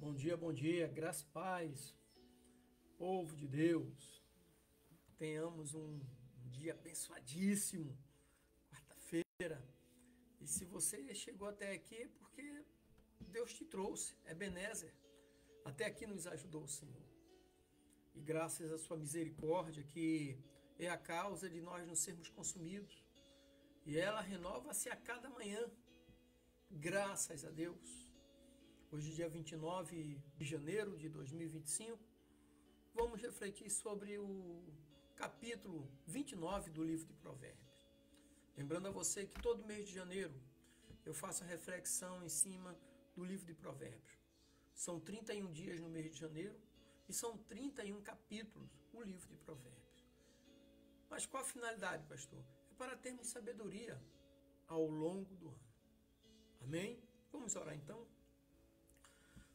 Bom dia, graça e paz, povo de Deus. Tenhamos um dia abençoadíssimo, quarta-feira. E se você chegou até aqui é porque Deus te trouxe, é Ebenezer. Até aqui nos ajudou o Senhor. E graças à sua misericórdia, que é a causa de nós não sermos consumidos. E ela renova-se a cada manhã. Graças a Deus. Hoje, dia 29 de janeiro de 2025, vamos refletir sobre o capítulo 29 do livro de Provérbios. Lembrando a você que todo mês de janeiro eu faço a reflexão em cima do livro de Provérbios. São 31 dias no mês de janeiro e são 31 capítulos o livro de Provérbios. Mas qual a finalidade, pastor? É para termos sabedoria ao longo do ano. Amém? Vamos orar então?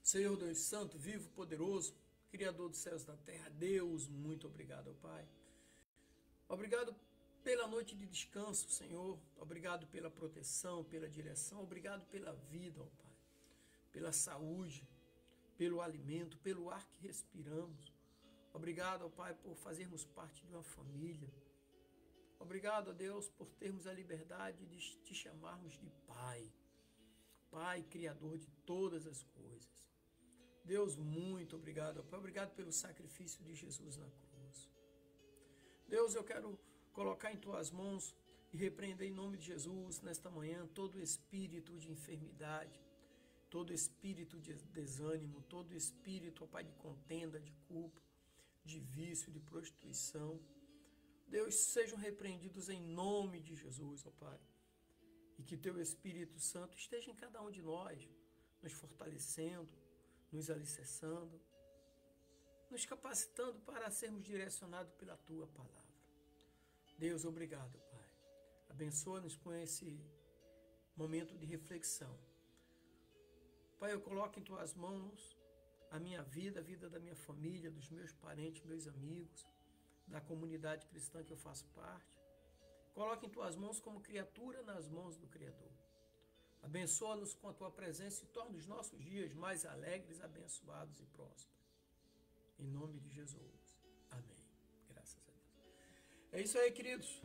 Senhor Deus Santo, vivo, poderoso, Criador dos céus e da terra, Deus, muito obrigado, ó Pai. Obrigado pela noite de descanso, Senhor. Obrigado pela proteção, pela direção. Obrigado pela vida, ó Pai. Pela saúde, pelo alimento, pelo ar que respiramos. Obrigado, ó Pai, por fazermos parte de uma família. Obrigado, ó Deus, por termos a liberdade de te chamarmos de Pai. Pai, Criador de todas as coisas. Deus, muito obrigado, Pai. Obrigado pelo sacrifício de Jesus na cruz. Deus, eu quero colocar em Tuas mãos e repreender em nome de Jesus, nesta manhã, todo espírito de enfermidade, todo espírito de desânimo, todo espírito, ó Pai, de contenda, de culpa, de vício, de prostituição. Deus, sejam repreendidos em nome de Jesus, ó Pai. E que Teu Espírito Santo esteja em cada um de nós, nos fortalecendo, nos alicerçando, nos capacitando para sermos direcionados pela Tua palavra. Deus, obrigado, Pai. Abençoa-nos com esse momento de reflexão. Pai, eu coloco em Tuas mãos a minha vida, a vida da minha família, dos meus parentes, meus amigos, da comunidade cristã que eu faço parte. Coloque em Tuas mãos como criatura nas mãos do Criador. Abençoa-nos com a Tua presença e torna os nossos dias mais alegres, abençoados e prósperos. Em nome de Jesus. Amém. Graças a Deus. É isso aí, queridos.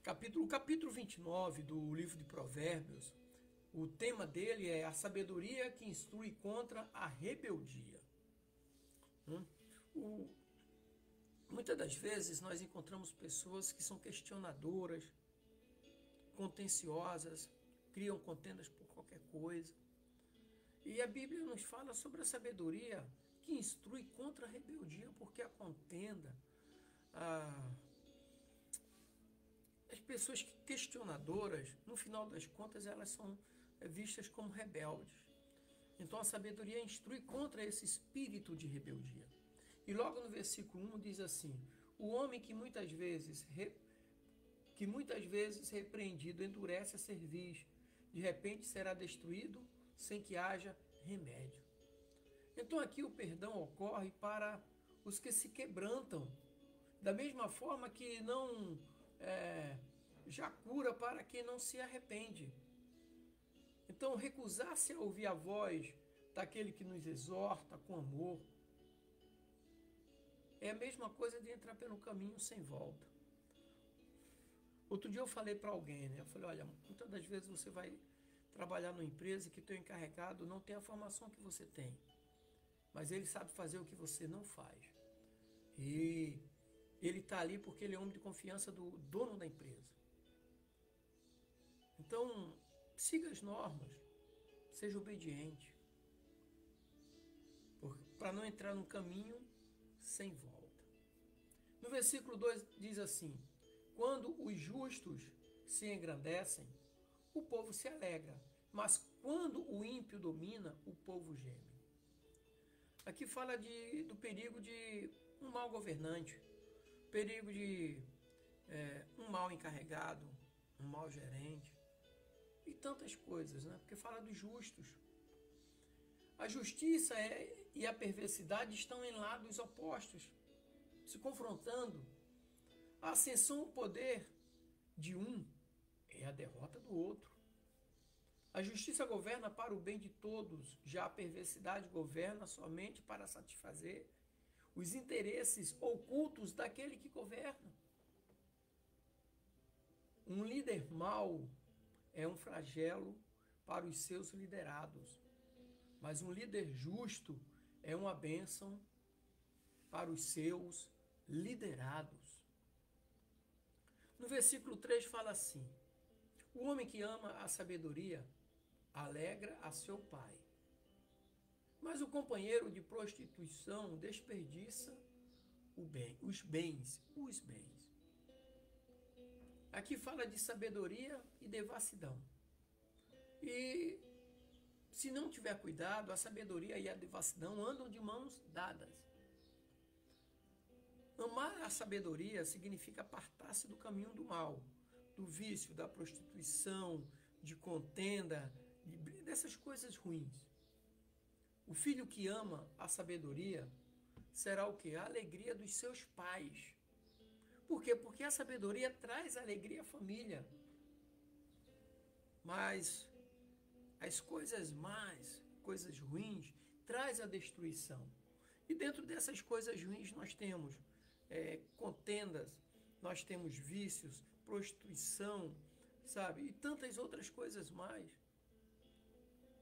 Capítulo 29 do livro de Provérbios, o tema dele é a sabedoria que instrui contra a rebeldia. Muitas das vezes nós encontramos pessoas que são questionadoras, contenciosas, criam contendas por qualquer coisa. E a Bíblia nos fala sobre a sabedoria que instrui contra a rebeldia, porque a contenda, as pessoas questionadoras, no final das contas, elas são vistas como rebeldes. Então a sabedoria instrui contra esse espírito de rebeldia. E logo no versículo 1 diz assim: o homem que muitas vezes repreendido endurece a cerviz, de repente será destruído sem que haja remédio. Então aqui o perdão ocorre para os que se quebrantam, da mesma forma que não já cura para quem não se arrepende. Então recusar-se a ouvir a voz daquele que nos exorta com amor é a mesma coisa de entrar pelo caminho sem volta. Outro dia eu falei para alguém, né? Eu falei, olha, muitas das vezes você vai trabalhar numa empresa que teu encarregado não tem a formação que você tem, mas ele sabe fazer o que você não faz. E ele está ali porque ele é homem de confiança do dono da empresa. Então, siga as normas, seja obediente, para não entrar num caminho sem volta. No versículo 2 diz assim: quando os justos se engrandecem, o povo se alegra, mas quando o ímpio domina, o povo geme. Aqui fala do perigo de um mau governante, perigo de um mau encarregado, um mau gerente e tantas coisas, né? Porque fala dos justos. A justiça e a perversidade estão em lados opostos, se confrontando. A ascensão ao poder de um é a derrota do outro. A justiça governa para o bem de todos, já a perversidade governa somente para satisfazer os interesses ocultos daquele que governa. Um líder mau é um flagelo para os seus liderados, mas um líder justo é uma bênção para os seus liderados. No versículo 3 fala assim: o homem que ama a sabedoria alegra a seu pai, mas o companheiro de prostituição desperdiça os bens. Aqui fala de sabedoria e devassidão. E se não tiver cuidado, a sabedoria e a devassidão andam de mãos dadas. Amar a sabedoria significa apartar-se do caminho do mal, do vício, da prostituição, de contenda, dessas coisas ruins. O filho que ama a sabedoria será o quê? A alegria dos seus pais. Por quê? Porque a sabedoria traz alegria à família. Mas as coisas más, coisas ruins, traz a destruição. E dentro dessas coisas ruins nós temos contendas, nós temos vícios, prostituição, sabe? E tantas outras coisas mais.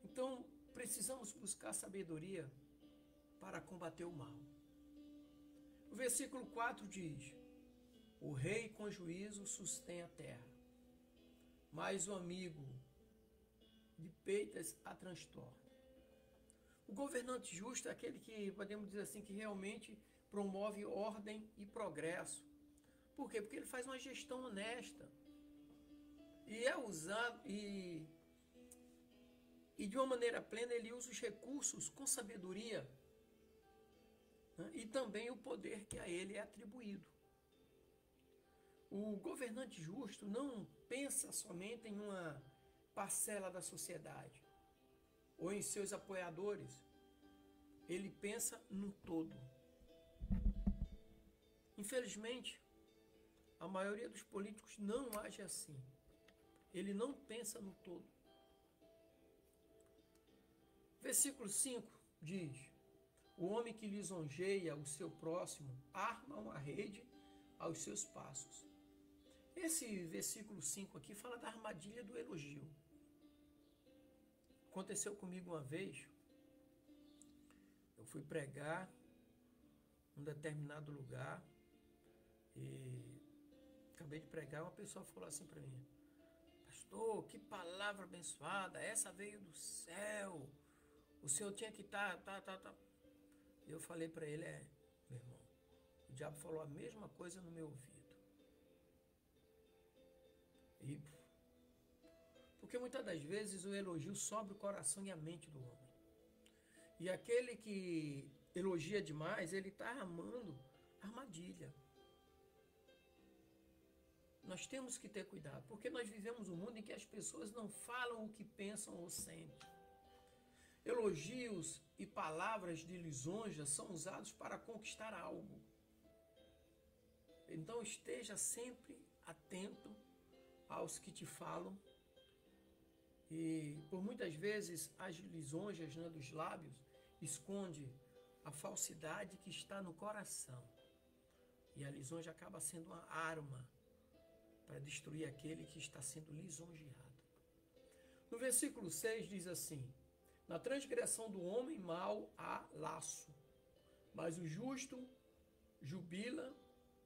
Então, precisamos buscar sabedoria para combater o mal. O versículo 4 diz: o rei com juízo sustém a terra, mas o amigo de peitas a transtorna. O governante justo é aquele que, podemos dizer assim, que realmente promove ordem e progresso. Por quê? Porque ele faz uma gestão honesta. E é usado, e de uma maneira plena ele usa os recursos com sabedoria, né? E também o poder que a ele é atribuído. O governante justo não pensa somente em uma parcela da sociedade ou em seus apoiadores. Ele pensa no todo. Infelizmente, a maioria dos políticos não age assim. Ele não pensa no todo. Versículo 5 diz: o homem que lisonjeia o seu próximo arma uma rede aos seus passos. Esse versículo 5 aqui fala da armadilha do elogio. Aconteceu comigo uma vez. Eu fui pregar em um determinado lugar e acabei de pregar. Uma pessoa falou assim para mim: pastor, que palavra abençoada, essa veio do céu, o senhor tinha que estar. E eu falei para ele: meu irmão, o diabo falou a mesma coisa no meu ouvido. Porque muitas das vezes o elogio sobe o coração e a mente do homem. E aquele que elogia demais, ele está armando armadilha. Nós temos que ter cuidado, porque nós vivemos um mundo em que as pessoas não falam o que pensam ou sentem. Elogios e palavras de lisonja são usados para conquistar algo. Então esteja sempre atento aos que te falam. E por muitas vezes as lisonjas, né, dos lábios esconde a falsidade que está no coração. E a lisonja acaba sendo uma arma para destruir aquele que está sendo lisonjeado. No versículo 6 diz assim: na transgressão do homem mau há laço, mas o justo jubila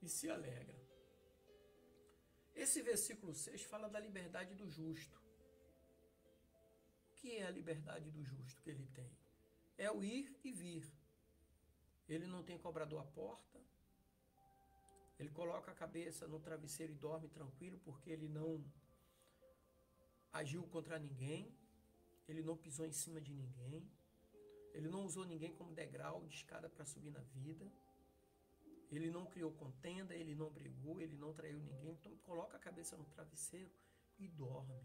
e se alegra. Esse versículo 6 fala da liberdade do justo. O que é a liberdade do justo que ele tem? É o ir e vir. Ele não tem cobrador à porta. Ele coloca a cabeça no travesseiro e dorme tranquilo, porque ele não agiu contra ninguém. Ele não pisou em cima de ninguém. Ele não usou ninguém como degrau de escada para subir na vida. Ele não criou contenda, ele não brigou, ele não traiu ninguém. Então coloca a cabeça no travesseiro e dorme.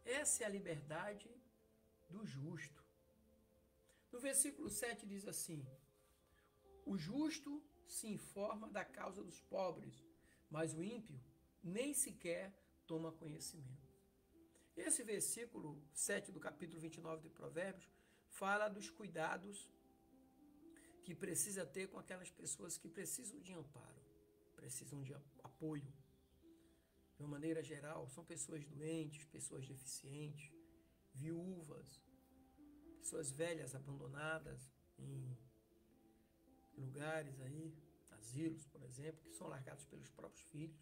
Essa é a liberdade do justo. No versículo 7 diz assim: o justo se informa da causa dos pobres, mas o ímpio nem sequer toma conhecimento. Esse versículo 7 do capítulo 29 de Provérbios fala dos cuidados que precisa ter com aquelas pessoas que precisam de amparo, precisam de apoio. De uma maneira geral, são pessoas doentes, pessoas deficientes, viúvas, pessoas velhas abandonadas em lugares aí, asilos, por exemplo, que são largados pelos próprios filhos.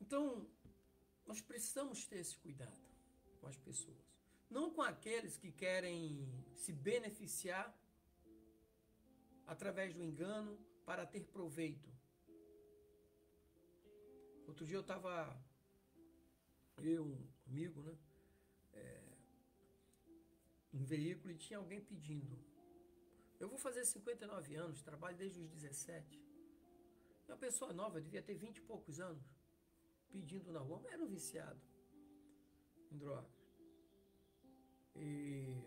Então, nós precisamos ter esse cuidado com as pessoas. Não com aqueles que querem se beneficiar através do engano para ter proveito. Outro dia um amigo, né? Um veículo e tinha alguém pedindo. Eu vou fazer 59 anos, trabalho desde os 17. Uma pessoa nova, devia ter 20 e poucos anos, pedindo na rua, mas era um viciado em droga. E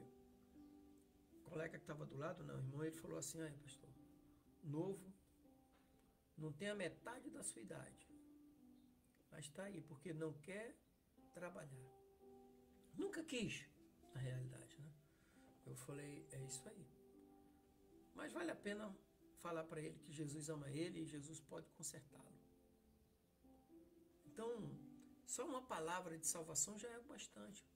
o colega que estava do lado, não, irmão, ele falou assim, pastor, novo, não tem a metade da sua idade, mas está aí, porque não quer trabalhar. Nunca quis, na realidade, né? Eu falei, é isso aí. Mas vale a pena falar para ele que Jesus ama ele e Jesus pode consertá-lo. Então, só uma palavra de salvação já é bastante.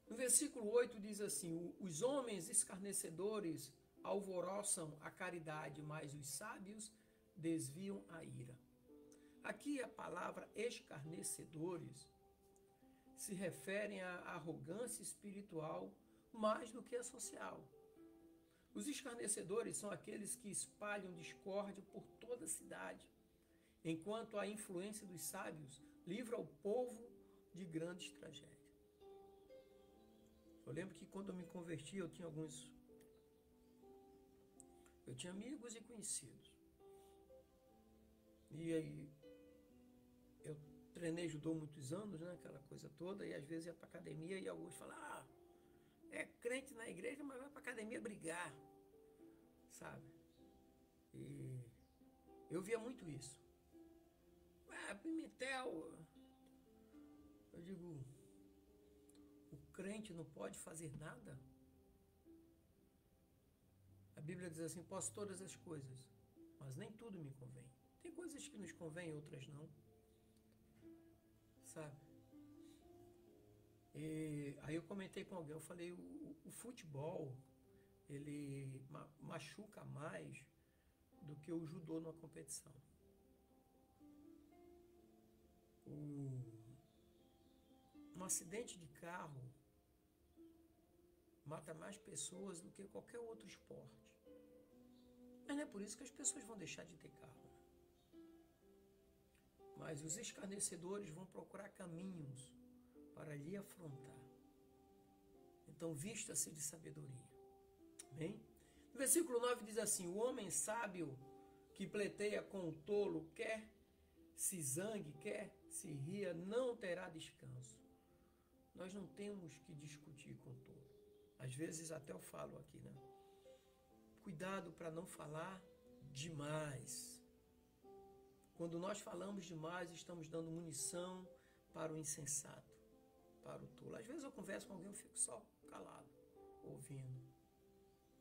No versículo 8 diz assim, os homens escarnecedores alvoroçam a caridade, mas os sábios desviam a ira. Aqui a palavra escarnecedores se refere à arrogância espiritual mais do que a social. Os escarnecedores são aqueles que espalham discórdia por toda a cidade, enquanto a influência dos sábios livra o povo de grandes tragédias. Eu lembro que quando eu me converti, eu tinha amigos e conhecidos. E aí, eu treinei judô muitos anos, né, aquela coisa toda, e às vezes ia para academia e alguns falavam, é crente na igreja, mas vai para academia brigar, sabe? E eu via muito isso. Pimentel, eu digo, o crente não pode fazer nada? A Bíblia diz assim, posso todas as coisas, mas nem tudo me convém. Tem coisas que nos convêm, outras não. Sabe? E aí eu comentei com alguém, eu falei, o futebol, ele machuca mais do que o judô numa competição. Um acidente de carro mata mais pessoas do que qualquer outro esporte. Mas não é por isso que as pessoas vão deixar de ter carro. Mas os escarnecedores vão procurar caminhos para lhe afrontar. Então, vista-se de sabedoria. Amém? No versículo 9 diz assim, o homem sábio que pleiteia com o tolo, quer se zangue, quer se ria, não terá descanso. Nós não temos que discutir com o tolo. Às vezes até eu falo aqui, né? Cuidado para não falar demais. Quando nós falamos demais, estamos dando munição para o insensato, para o tolo. Às vezes eu converso com alguém, eu fico só calado, ouvindo,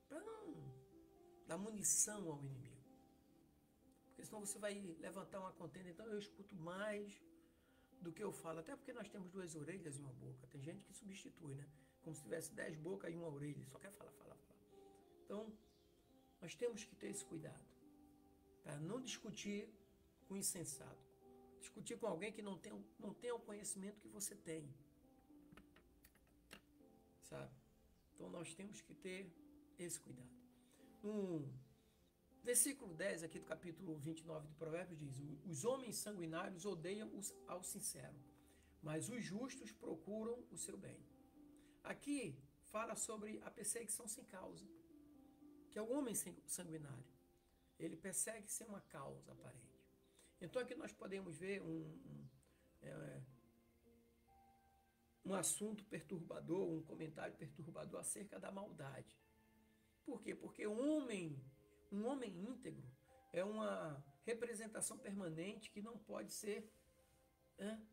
para não dar munição ao inimigo. Porque senão você vai levantar uma contenda, então eu escuto mais do que eu falo. Até porque nós temos 2 orelhas e uma boca. Tem gente que substitui, né? Como se tivesse 10 bocas e uma orelha. Só quer falar. Então, nós temos que ter esse cuidado. Para não discutir com insensato. Discutir com alguém que não tem o conhecimento que você tem. Sabe? Então, nós temos que ter esse cuidado. No versículo 10 aqui do capítulo 29 de Provérbios diz, os homens sanguinários odeiam ao sincero, mas os justos procuram o seu bem. Aqui fala sobre a perseguição sem causa, que é o homem sanguinário. Ele persegue sem uma causa aparente. Então aqui nós podemos ver um assunto perturbador, um comentário perturbador acerca da maldade. Por quê? Porque um homem íntegro é uma representação permanente que não pode ser né?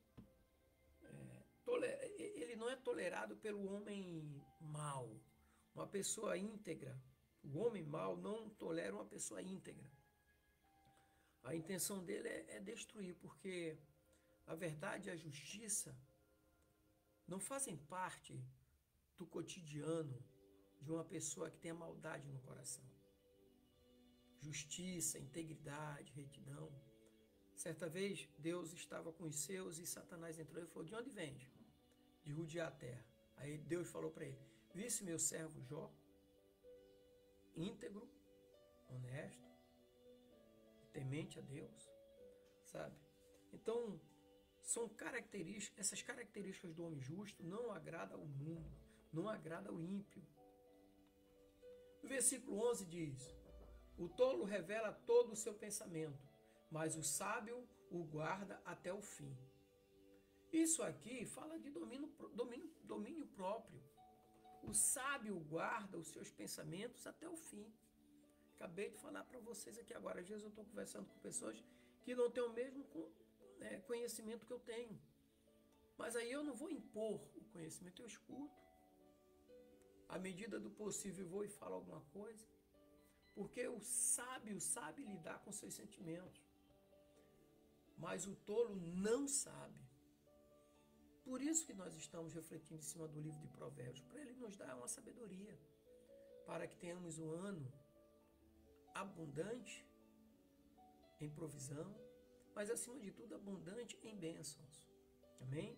Ele não é tolerado pelo homem mau. Uma pessoa íntegra. O homem mau não tolera uma pessoa íntegra. A intenção dele é destruir, porque a verdade e a justiça não fazem parte do cotidiano de uma pessoa que tem a maldade no coração. Justiça, integridade, retidão. Certa vez, Deus estava com os seus e Satanás entrou e falou: de onde vende? De rodear a terra. Aí Deus falou para ele: visse meu servo Jó, íntegro, honesto, temente a Deus, sabe? Então, são características, essas características do homem justo não agradam ao mundo, não agrada ao ímpio. No versículo 11 diz: o tolo revela todo o seu pensamento, mas o sábio o guarda até o fim. Isso aqui fala de domínio próprio. O sábio guarda os seus pensamentos até o fim. Acabei de falar para vocês aqui agora. Às vezes eu estou conversando com pessoas que não têm o mesmo conhecimento que eu tenho. Mas aí eu não vou impor o conhecimento, eu escuto. À medida do possível, eu vou e falo alguma coisa. Porque o sábio sabe lidar com seus sentimentos. Mas o tolo não sabe. Por isso que nós estamos refletindo em cima do livro de Provérbios, para ele nos dar uma sabedoria, para que tenhamos um ano abundante em provisão, mas acima de tudo abundante em bênçãos. Amém?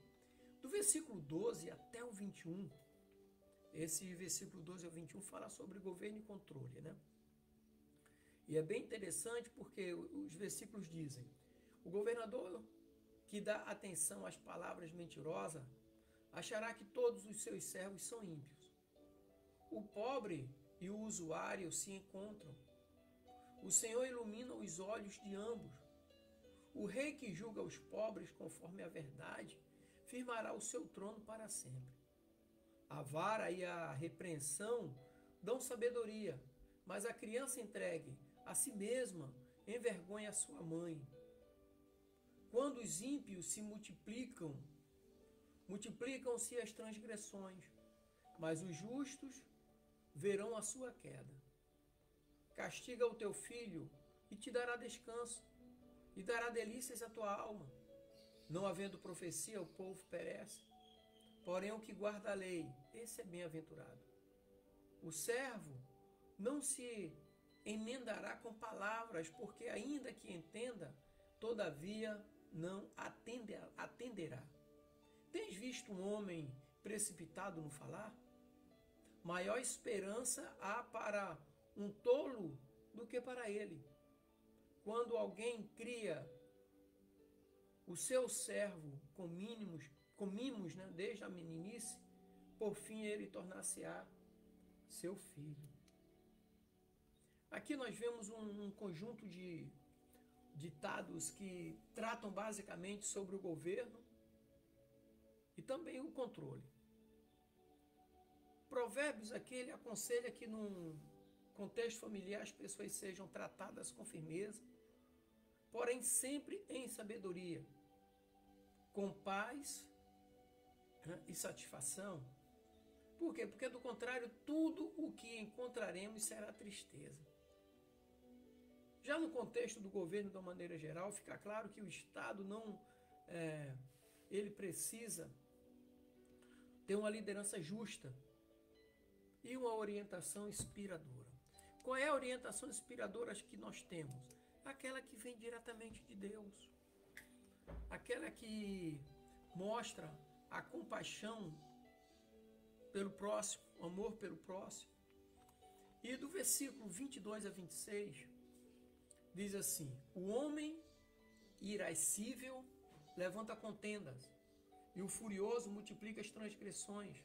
Do versículo 12 até o 21, esse versículo 12 ao 21 fala sobre governo e controle, né? E é bem interessante porque os versículos dizem: o governador que dá atenção às palavras mentirosas achará que todos os seus servos são ímpios. O pobre e o usuário se encontram. O Senhor ilumina os olhos de ambos. O rei que julga os pobres conforme a verdade firmará o seu trono para sempre. A vara e a repreensão dão sabedoria, mas a criança entregue a si mesma envergonha a sua mãe. Quando os ímpios se multiplicam-se as transgressões, mas os justos verão a sua queda. Castiga o teu filho e te dará descanso, e dará delícias à tua alma. Não havendo profecia, o povo perece. Porém, o que guarda a lei, esse é bem-aventurado. O servo não se emendará com palavras, porque ainda que entenda, todavia não atenderá. Tens visto um homem precipitado no falar? Maior esperança há para um tolo do que para ele. Quando alguém cria o seu servo com mimos, né, desde a meninice, por fim ele tornar-se-á seu filho. Aqui nós vemos um conjunto de ditados que tratam basicamente sobre o governo e também o controle. Provérbios aqui ele aconselha que num contexto familiar as pessoas sejam tratadas com firmeza, porém sempre em sabedoria, com paz, né, e satisfação. Por quê? Porque do contrário, tudo o que encontraremos será tristeza. Já no contexto do governo, de uma maneira geral, fica claro que o Estado ele precisa ter uma liderança justa e uma orientação inspiradora. Qual é a orientação inspiradora que nós temos? Aquela que vem diretamente de Deus. Aquela que mostra a compaixão pelo próximo, o amor pelo próximo. E do versículo 22 a 26, diz assim: o homem irascível levanta contendas, e o furioso multiplica as transgressões.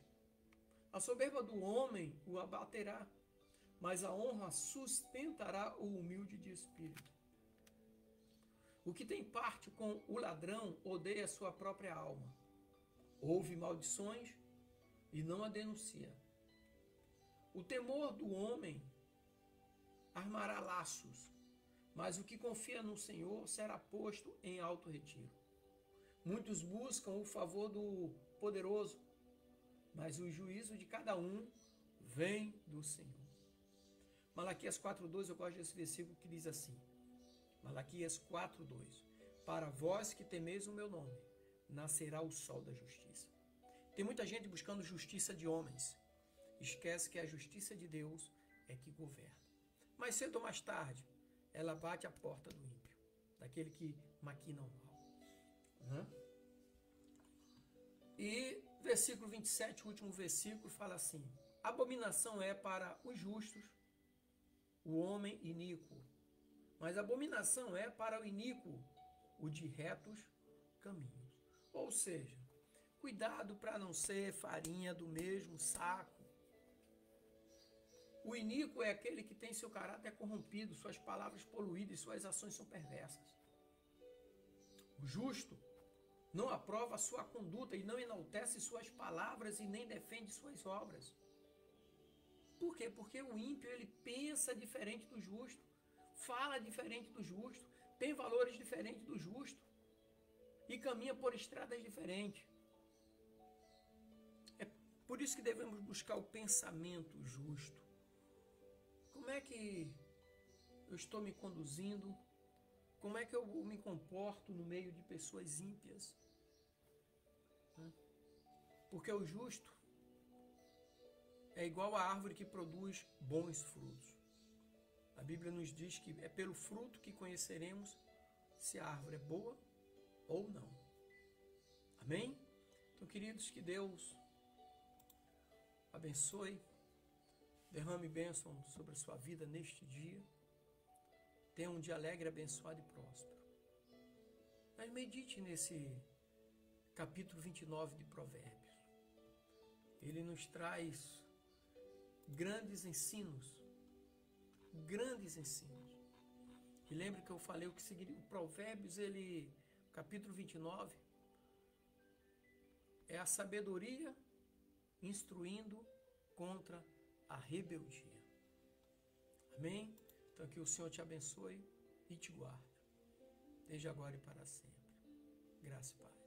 A soberba do homem o abaterá, mas a honra sustentará o humilde de espírito. O que tem parte com o ladrão odeia a sua própria alma. Ouve maldições e não a denuncia. O temor do homem armará laços, mas o que confia no Senhor será posto em alto retiro. Muitos buscam o favor do poderoso, mas o juízo de cada um vem do Senhor. Malaquias 4:2, eu gosto desse versículo que diz assim, Malaquias 4:2, para vós que temeis o meu nome, nascerá o sol da justiça. Tem muita gente buscando justiça de homens, esquece que a justiça de Deus é que governa. Mais cedo ou mais tarde, ela bate a porta do ímpio, daquele que maquina o mal. E versículo 27, o último versículo, fala assim, abominação é para os justos o homem iníquo, mas abominação é para o iníquo o de retos caminhos. Ou seja, cuidado para não ser farinha do mesmo saco. O iníquo é aquele que tem seu caráter corrompido, suas palavras poluídas, suas ações são perversas. O justo não aprova a sua conduta e não enaltece suas palavras e nem defende suas obras. Por quê? Porque o ímpio, ele pensa diferente do justo, fala diferente do justo, tem valores diferentes do justo e caminha por estradas diferentes. É por isso que devemos buscar o pensamento justo. Como é que eu estou me conduzindo? Como é que eu me comporto no meio de pessoas ímpias? Porque o justo é igual à árvore que produz bons frutos. A Bíblia nos diz que é pelo fruto que conheceremos se a árvore é boa ou não. Amém? Então, queridos, que Deus abençoe, derrame bênção sobre a sua vida neste dia. Tenha um dia alegre, abençoado e próspero. Mas medite nesse capítulo 29 de Provérbios. Ele nos traz grandes ensinos. Grandes ensinos. E lembre que eu falei o que seguiria. O Provérbios, capítulo 29, é a sabedoria instruindo contra a rebeldia. Amém? Então que o Senhor te abençoe e te guarde, desde agora e para sempre. Graça e paz.